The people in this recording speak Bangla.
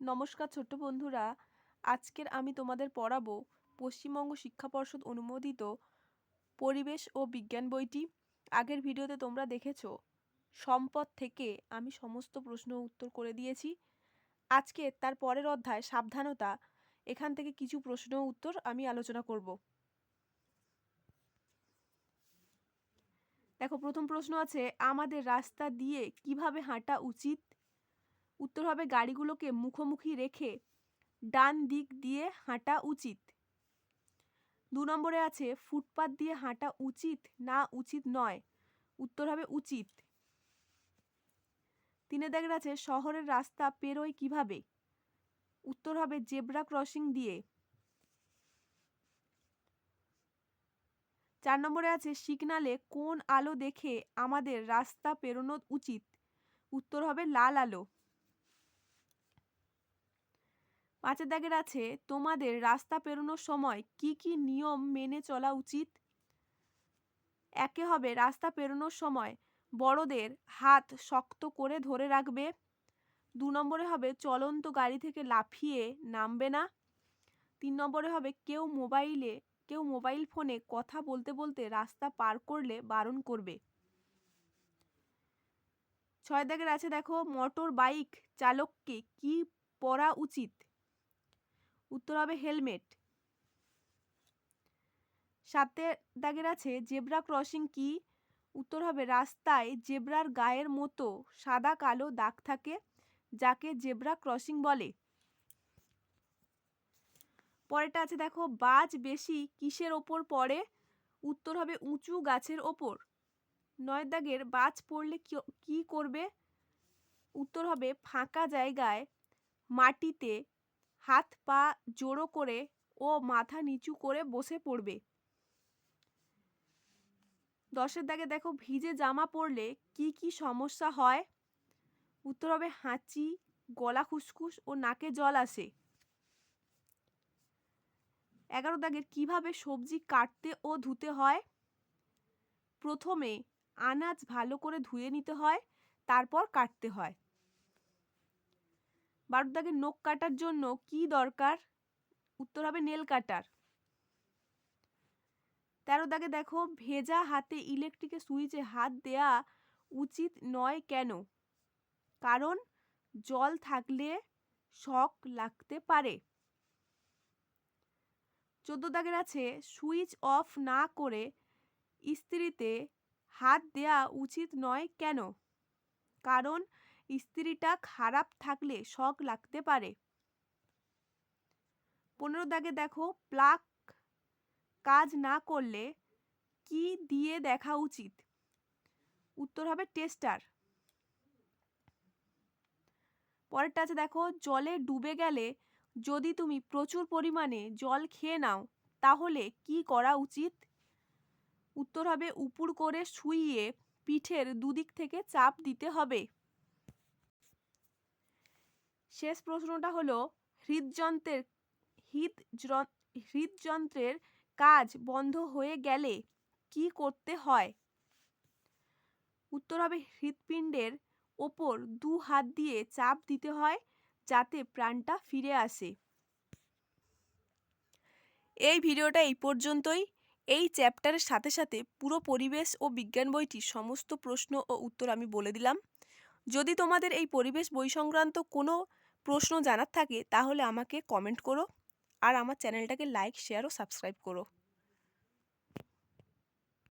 নমস্কার ছোট্ট বন্ধুরা, আজকের আমি তোমাদের পড়াবো পশ্চিমবঙ্গ শিক্ষা পর্ষদ অনুমোদিত পরিবেশ ও বিজ্ঞান বইটি। আগের ভিডিওতে তোমরা দেখেছো সম্পদ থেকে আমি সমস্ত প্রশ্ন উত্তর করে দিয়েছি। আজকে তার পরের অধ্যায় সাবধানতা, এখান থেকে কিছু প্রশ্ন উত্তর আমি আলোচনা করব। দেখো, প্রথম প্রশ্ন আছে, আমাদের রাস্তা দিয়ে কিভাবে হাঁটা উচিত? উত্তর হবে গাড়িগুলোকে মুখোমুখি রেখে ডান দিক দিয়ে হাঁটা উচিত। 2 নম্বরে আছে, ফুটপাত দিয়ে হাঁটা উচিত না উচিত নয়? উত্তর হবে উচিত। 3 দাগের আছে, শহরের রাস্তা পেরোয় কিভাবে? উত্তর হবে জেব্রা ক্রসিং দিয়ে। 4 নম্বরে আছে, সিগনালে কোন আলো দেখে আমাদের রাস্তা পেরোনো উচিত? উত্তর হবে লাল আলো। 5 দাগের আছে, তোমাদের রাস্তা পেরোনোর সময় কি কি নিয়ম মেনে চলা উচিত? একে হবে রাস্তা পেরোনোর সময় বড়দের হাত শক্ত করে ধরে রাখবে। 2 নম্বরে হবে চলন্ত গাড়ি থেকে লাফিয়ে নামবে না। 3 নম্বরে হবে কেউ মোবাইল ফোনে কথা বলতে বলতে রাস্তা পার করলে বারণ করবে। 6 দাগের আছে, দেখো, মোটর বাইক চালককে কি পরা উচিত? উত্তর হবে হেলমেট। 7 দাগের আছে, জেব্রা ক্রসিং কি? উত্তর হবে রাস্তায় জেব্রার গায়ের মতো সাদা কালো দাগ থাকে, যাকে জেব্রা ক্রসিং বলে। পরেরটা আছে, দেখো, বাজ বেশি কিসের ওপর পড়ে? উত্তর হবে উঁচু গাছের ওপর। 9 দাগের, বাজ পড়লে কি করবে? উত্তর হবে ফাঁকা জায়গায় মাটিতে হাত পা জোড়ো করে ও মাথা নিচু করে বসে পড়বে। 10 দাগে, দেখো, ভিজে জামা পরলে কি কি সমস্যা হয়? উত্তর হবে হাঁচি, গলা খুসখুস ও নাকে জল আসে। 11 দাগের, কিভাবে সবজি কাটতে ও ধুতে হয়? প্রথমে আনাজ ভালো করে ধুয়ে নিতে হয়, তারপর কাটতে হয়। 12 দাগের, নখ কাটার জন্য কি দরকার? উত্তর হবে নেল কাটার। 13 দাগে, দেখো, ভেজা হাতে ইলেকট্রিকের সুইচে হাত দেয়া উচিত নয় কেন? কারণ জল থাকলে শক লাগতে পারে। 14 দাগের আছে, সুইচ অফ না করে ইস্ত্রিতে হাত দেয়া উচিত নয় কেন? কারণ ইস্ত্রিটা খারাপ থাকলে শক লাগতে পারে। 15 দাগে, দেখো, প্লাগ কাজ না করলে কি দিয়ে দেখা উচিত? উত্তর হবে টেস্টার। পরেরটা আছে, দেখো, জলে ডুবে গেলে যদি তুমি প্রচুর পরিমাণে জল খেয়ে নাও তাহলে কি করা উচিত? উত্তর হবে উপুড় করে শুইয়ে পিঠের দুদিক থেকে চাপ দিতে হবে। শেষ প্রশ্নটা হলো, হৃদযন্ত্রের কাজ বন্ধ হয়ে গেলে কি করতে হয়? উত্তর হবে হৃৎপিণ্ডের ওপর 2 হাত দিয়ে চাপ দিতে হয় যাতে প্রাণটা ফিরে আসে। এই ভিডিওটা এই পর্যন্তই। এই চ্যাপ্টারের সাথে সাথে পুরো পরিবেশ ও বিজ্ঞান বইটির সমস্ত প্রশ্ন ও উত্তর আমি বলে দিলাম। যদি তোমাদের এই পরিবেশ বই সংক্রান্ত কোনো প্রশ্ন জানার থাকে তাহলে আমাকে কমেন্ট করো আর আমার চ্যানেলটাকে লাইক, শেয়ার ও সাবস্ক্রাইব করো।